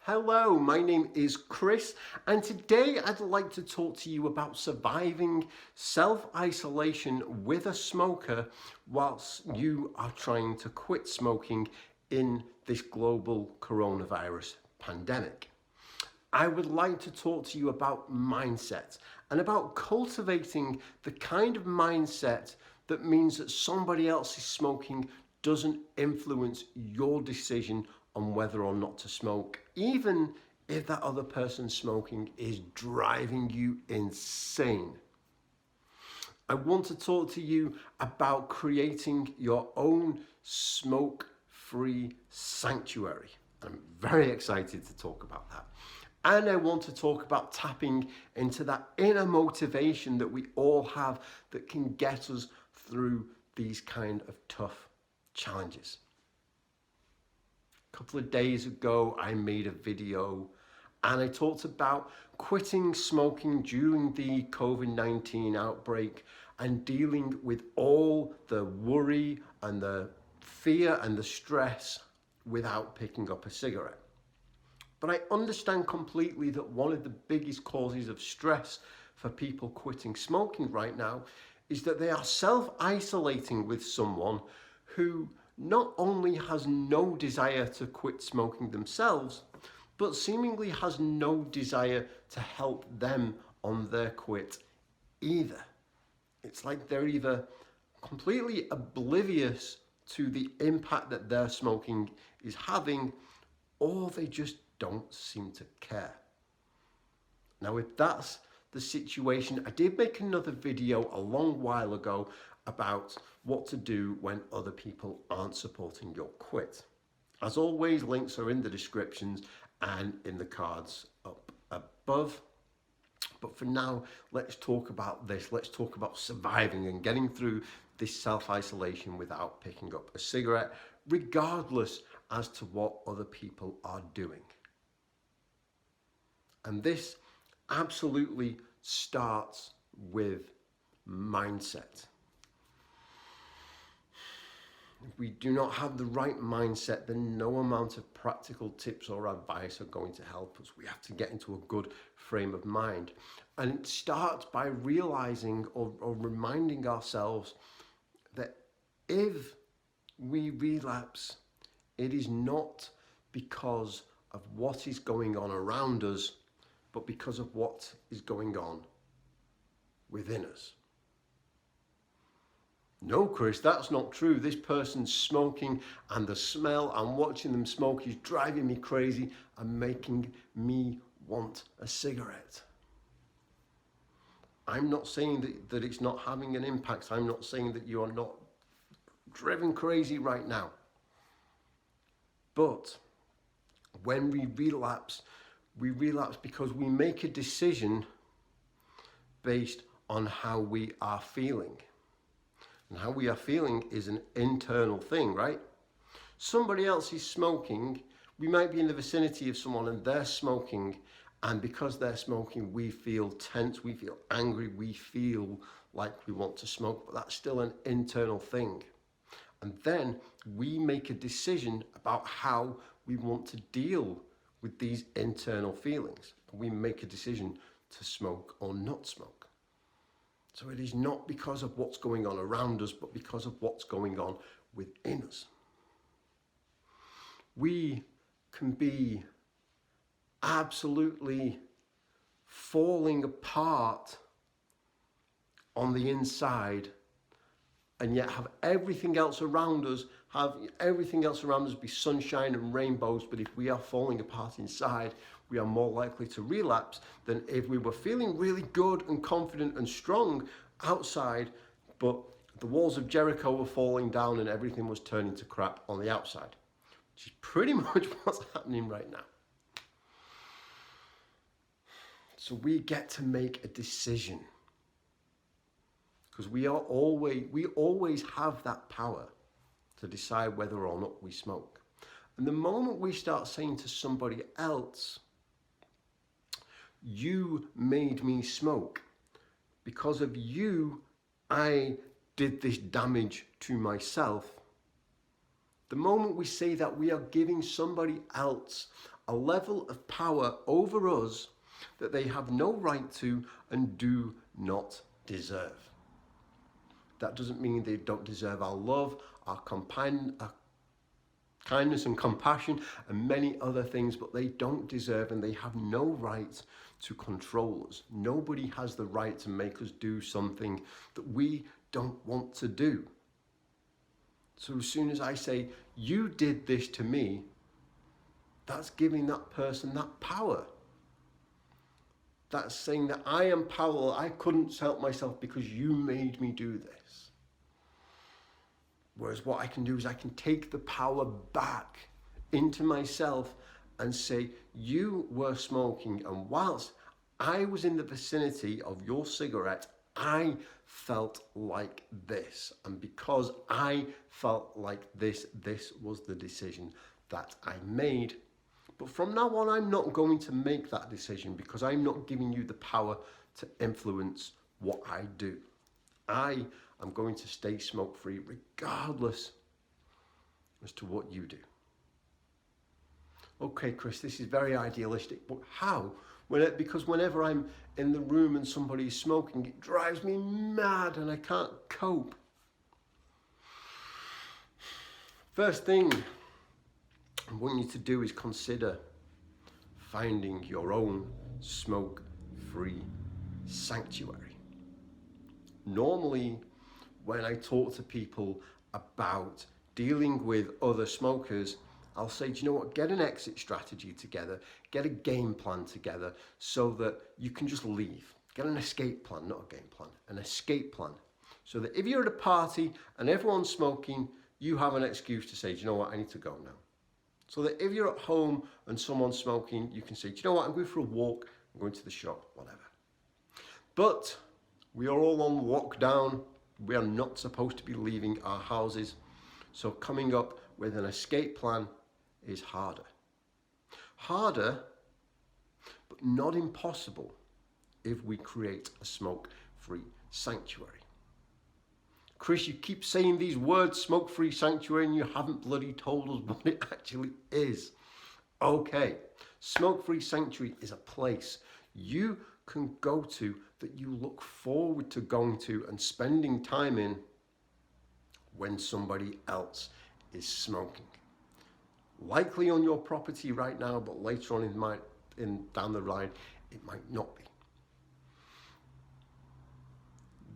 Hello, my name is Chris, and today I'd like to talk to you about surviving self-isolation with a smoker whilst you are trying to quit smoking in this global coronavirus pandemic. I would like to talk to you about mindset and about cultivating the kind of mindset that means that somebody else's smoking doesn't influence your decision on whether or not to smoke, even if that other person smoking is driving you insane. I want to talk to you about creating your own smoke-free sanctuary. I'm very excited to talk about that. And I want to talk about tapping into that inner motivation that we all have that can get us through these kind of tough challenges. A couple of days ago, I made a video and I talked about quitting smoking during the COVID-19 outbreak and dealing with all the worry and the fear and the stress without picking up a cigarette. But I understand completely that one of the biggest causes of stress for people quitting smoking right now is that they are self-isolating with someone who not only has no desire to quit smoking themselves, but seemingly has no desire to help them on their quit either. It's like they're either completely oblivious to the impact that their smoking is having, or they just don't seem to care. Now, if that's the situation, I did make another video a long while ago about what to do when other people aren't supporting your quit. As always, links are in the descriptions and in the cards up above. But for now, let's talk about this. Let's talk about surviving and getting through this self-isolation without picking up a cigarette, regardless as to what other people are doing. And this absolutely starts with mindset. If we do not have the right mindset, then no amount of practical tips or advice are going to help us. We have to get into a good frame of mind. And it starts by realizing or reminding ourselves that if we relapse, it is not because of what is going on around us, but because of what is going on within us. No, Chris, that's not true. This person's smoking and the smell and watching them smoke is driving me crazy and making me want a cigarette. I'm not saying that it's not having an impact. I'm not saying that you are not driven crazy right now. But when we relapse because we make a decision based on how we are feeling. And how we are feeling is an internal thing, right? Somebody else is smoking. We might be in the vicinity of someone and they're smoking. And because they're smoking, we feel tense, we feel angry, we feel like we want to smoke. But that's still an internal thing. And then we make a decision about how we want to deal with these internal feelings. We make a decision to smoke or not smoke. So it is not because of what's going on around us, but because of what's going on within us. We can be absolutely falling apart on the inside and yet have everything else around us be sunshine and rainbows. But if we are falling apart inside, we are more likely to relapse than if we were feeling really good and confident and strong outside, but the walls of Jericho were falling down and everything was turning to crap on the outside, which is pretty much what's happening right now. So we get to make a decision, because we always have that power to decide whether or not we smoke. And the moment we start saying to somebody else, you made me smoke, because of you, I did this damage to myself. The moment we say that, we are giving somebody else a level of power over us that they have no right to and do not deserve. That doesn't mean they don't deserve our love, our kindness and compassion and many other things, but they don't deserve and they have no right to control us. Nobody has the right to make us do something that we don't want to do. So as soon as I say, you did this to me, that's giving that person that power. That's saying that I am powerless. I couldn't help myself because you made me do this. Whereas what I can do is I can take the power back into myself and say, you were smoking, and whilst I was in the vicinity of your cigarette, I felt like this. And because I felt like this was the decision that I made. But from now on, I'm not going to make that decision because I'm not giving you the power to influence what I do. I am going to stay smoke-free regardless as to what you do. Okay, Chris, this is very idealistic, but how? Because whenever I'm in the room and somebody's smoking, it drives me mad and I can't cope. First thing I want you to do is consider finding your own smoke-free sanctuary. Normally, when I talk to people about dealing with other smokers, I'll say, do you know what, get an exit strategy together, get a game plan together so that you can just leave. Get an escape plan, not a game plan, an escape plan. So that if you're at a party and everyone's smoking, you have an excuse to say, do you know what, I need to go now. So that if you're at home and someone's smoking, you can say, do you know what, I'm going for a walk, I'm going to the shop, whatever. But we are all on lockdown. We are not supposed to be leaving our houses. So coming up with an escape plan is harder. Harder, but not impossible if we create a smoke-free sanctuary. Chris, you keep saying these words, smoke-free sanctuary, and you haven't bloody told us what it actually is. Okay, smoke-free sanctuary is a place you can go to that you look forward to going to and spending time in when somebody else is smoking. Likely on your property right now, but later on down the line, it might not be.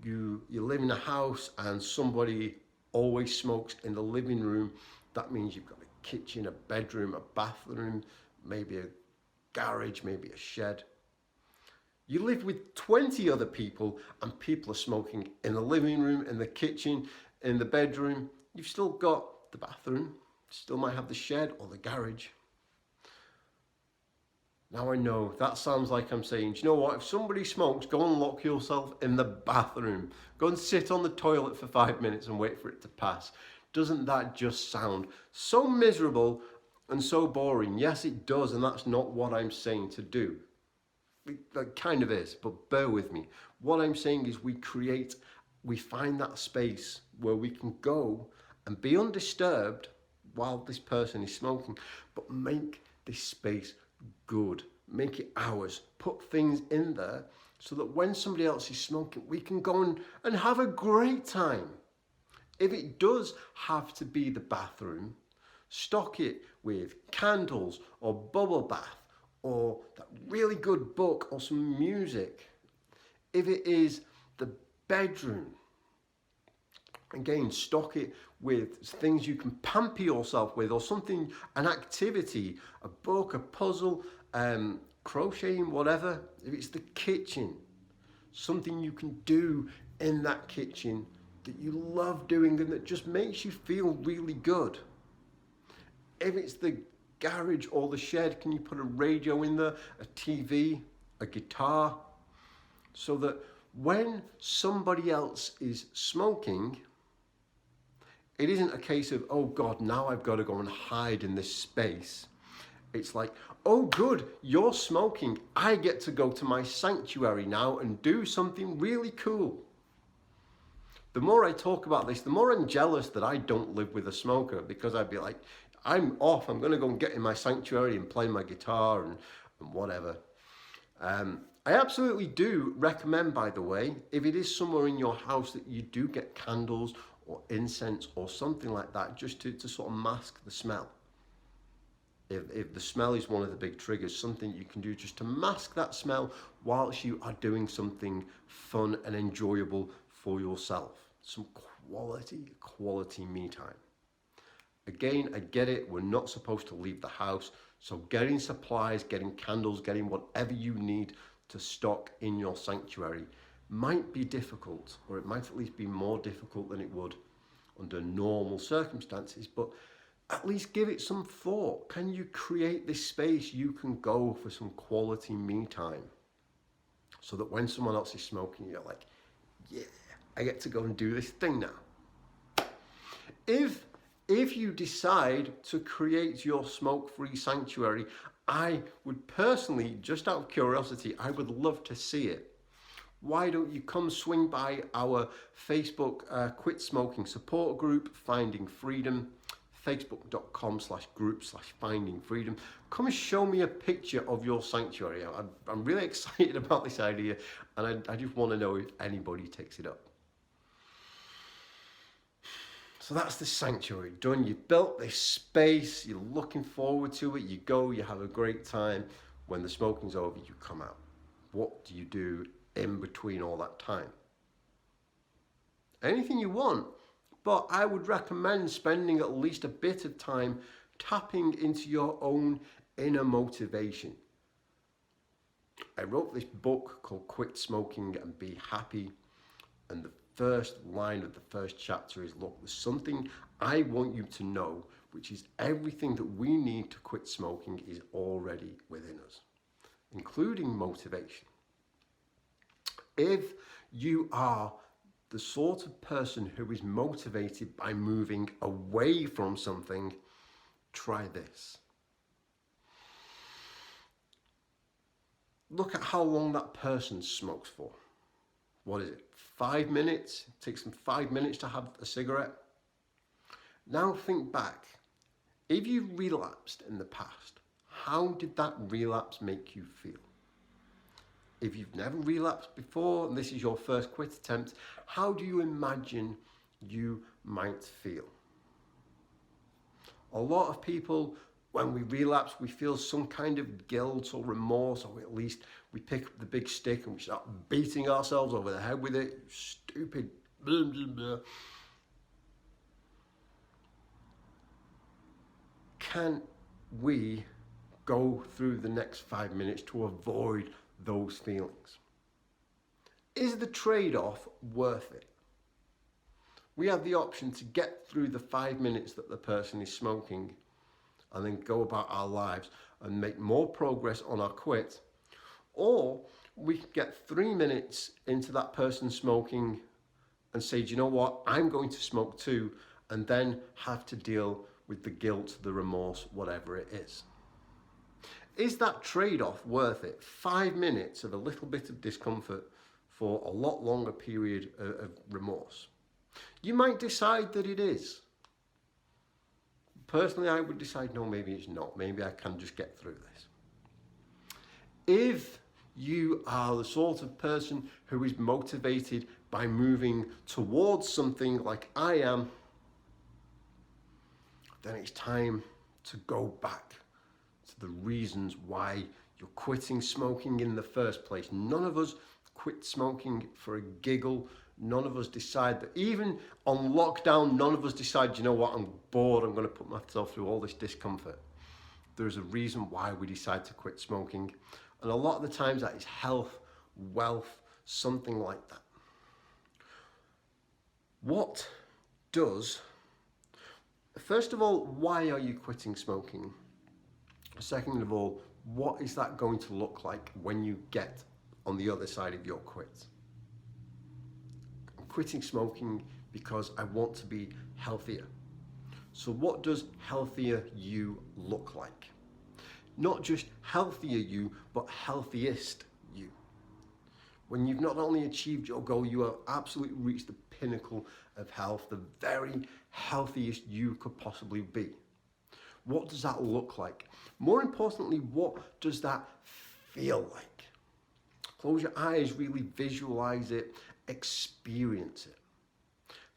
You live in a house and somebody always smokes in the living room. That means you've got a kitchen, a bedroom, a bathroom, maybe a garage, maybe a shed. You live with 20 other people and people are smoking in the living room, in the kitchen, in the bedroom. You've still got the bathroom, still might have the shed or the garage. Now I know that sounds like I'm saying, do you know what, if somebody smokes, go and lock yourself in the bathroom. Go and sit on the toilet for 5 minutes and wait for it to pass. Doesn't that just sound so miserable and so boring? Yes, it does, and that's not what I'm saying to do. It kind of is, but bear with me. What I'm saying is we find that space where we can go and be undisturbed while this person is smoking, but make this space good, make it ours, put things in there so that when somebody else is smoking, we can go and have a great time. If it does have to be the bathroom, stock it with candles or bubble bath or that really good book or some music. If it is the bedroom, again, stock it with things you can pamper yourself with or something, an activity, a book, a puzzle, crocheting, whatever. If it's the kitchen, something you can do in that kitchen that you love doing and that just makes you feel really good. If it's the garage or the shed, can you put a radio in there, a TV, a guitar, so that when somebody else is smoking, it isn't a case of, oh God, now I've got to go and hide in this space. It's like, oh good, you're smoking. I get to go to my sanctuary now and do something really cool. The more I talk about this, the more I'm jealous that I don't live with a smoker, because I'd be like, I'm off. I'm going to go and get in my sanctuary and play my guitar and whatever. I absolutely do recommend, by the way, if it is somewhere in your house that you do get candles or incense or something like that, just to sort of mask the smell. If the smell is one of the big triggers, something you can do just to mask that smell whilst you are doing something fun and enjoyable for yourself. Some quality me time. Again, I get it, we're not supposed to leave the house, so getting supplies, getting candles, getting whatever you need to stock in your sanctuary might be difficult, or it might at least be more difficult than it would under normal circumstances, but at least give it some thought. Can you create this space you can go for some quality me time? So that when someone else is smoking, you're like, yeah, I get to go and do this thing now. If you decide to create your smoke-free sanctuary, I would personally, just out of curiosity, I would love to see it. Why don't you come swing by our Facebook Quit Smoking support group, Finding Freedom, facebook.com/group/Finding Freedom. Come and show me a picture of your sanctuary. I'm really excited about this idea, and I just want to know if anybody takes it up. So that's the sanctuary done. You've built this space, you're looking forward to it, you go, you have a great time. When the smoking's over, you come out. What do you do in between all that time? Anything you want, but I would recommend spending at least a bit of time tapping into your own inner motivation. I wrote this book called Quit Smoking and Be Happy, and the first line of the first chapter is, look, there's something I want you to know, which is everything that we need to quit smoking is already within us, including motivation. If you are the sort of person who is motivated by moving away from something, try this. Look at how long that person smokes for. What is it? 5 minutes? It takes them 5 minutes to have a cigarette. Now think back. If you relapsed in the past, how did that relapse make you feel? If you've never relapsed before and this is your first quit attempt, how do you imagine you might feel? A lot of people, when we relapse, we feel some kind of guilt or remorse, or at least we pick up the big stick and we start beating ourselves over the head with it. Stupid. Blah, blah, blah. Can we go through the next 5 minutes to avoid those feelings? Is the trade-off worth it? We have the option to get through the 5 minutes that the person is smoking and then go about our lives and make more progress on our quit, or we can get 3 minutes into that person smoking and say, do you know what, I'm going to smoke too, and then have to deal with the guilt, the remorse, whatever it is. Is that trade-off worth it? 5 minutes of a little bit of discomfort for a lot longer period of remorse? You might decide that it is. Personally, I would decide, no, maybe it's not. Maybe I can just get through this. If you are the sort of person who is motivated by moving towards something like I am, then it's time to go back to the reasons why you're quitting smoking in the first place. None of us quit smoking for a giggle. None of us decide that, even on lockdown, none of us decide, you know what, I'm bored, I'm going to put myself through all this discomfort. There's a reason why we decide to quit smoking. And a lot of the times that is health, wealth, something like that. First of all, why are you quitting smoking? Second of all, what is that going to look like when you get on the other side of your quit? I'm quitting smoking because I want to be healthier. So what does healthier you look like? Not just healthier you, but healthiest you. When you've not only achieved your goal, you have absolutely reached the pinnacle of health, the very healthiest you could possibly be. What does that look like? More importantly, what does that feel like? Close your eyes, really visualize it, experience it.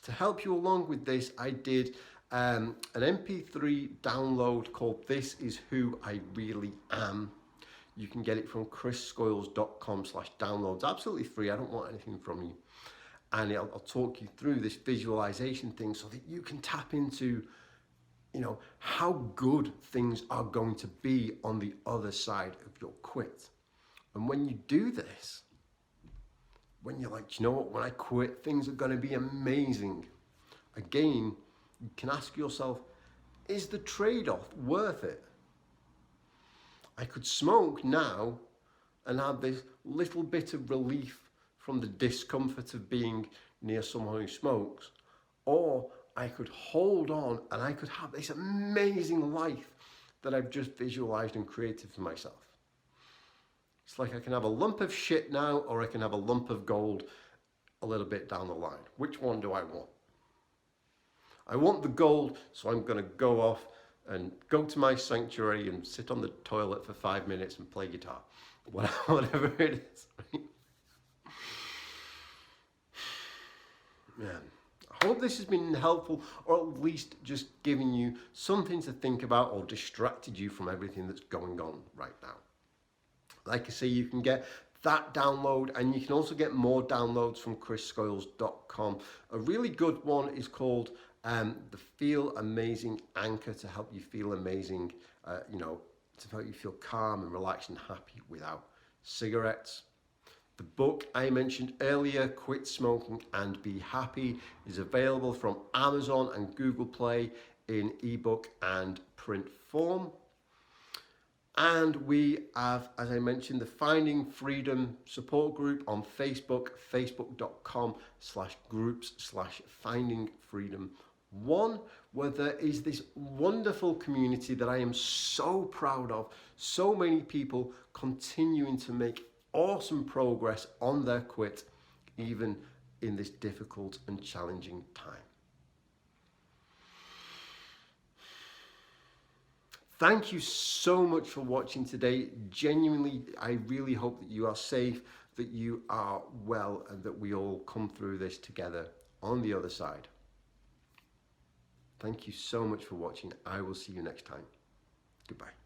To help you along with this, I did an MP3 download called This Is Who I Really Am. You can get it from chrisscoyles.com/downloads. Absolutely free. I don't want anything from you. And I'll talk you through this visualization thing so that you can tap into, how good things are going to be on the other side of your quit. And when you do this, when you're like, you know what, when I quit, things are going to be amazing. Again, you can ask yourself, is the trade-off worth it? I could smoke now and have this little bit of relief from the discomfort of being near someone who smokes, or I could hold on and I could have this amazing life that I've just visualized and created for myself. It's like I can have a lump of shit now, or I can have a lump of gold a little bit down the line. Which one do I want? I want the gold, so I'm going to go off and go to my sanctuary and sit on the toilet for 5 minutes and play guitar. Whatever it is. Right? Man, I hope this has been helpful, or at least just giving you something to think about or distracted you from everything that's going on right now. Like I say, you can get that download, and you can also get more downloads from chrisscoyles.com. A really good one is called the Feel Amazing Anchor, to help you feel amazing, to help you feel calm and relaxed and happy without cigarettes. The book I mentioned earlier, Quit Smoking and Be Happy, is available from Amazon and Google Play in ebook and print form. And we have, as I mentioned, the Finding Freedom support group on Facebook, facebook.com/groups/findingfreedom1, where there is this wonderful community that I am so proud of. So many people continuing to make awesome progress on their quit, even in this difficult and challenging time. Thank you so much for watching today. Genuinely, I really hope that you are safe, that you are well, and that we all come through this together on the other side. Thank you so much for watching. I will see you next time. Goodbye.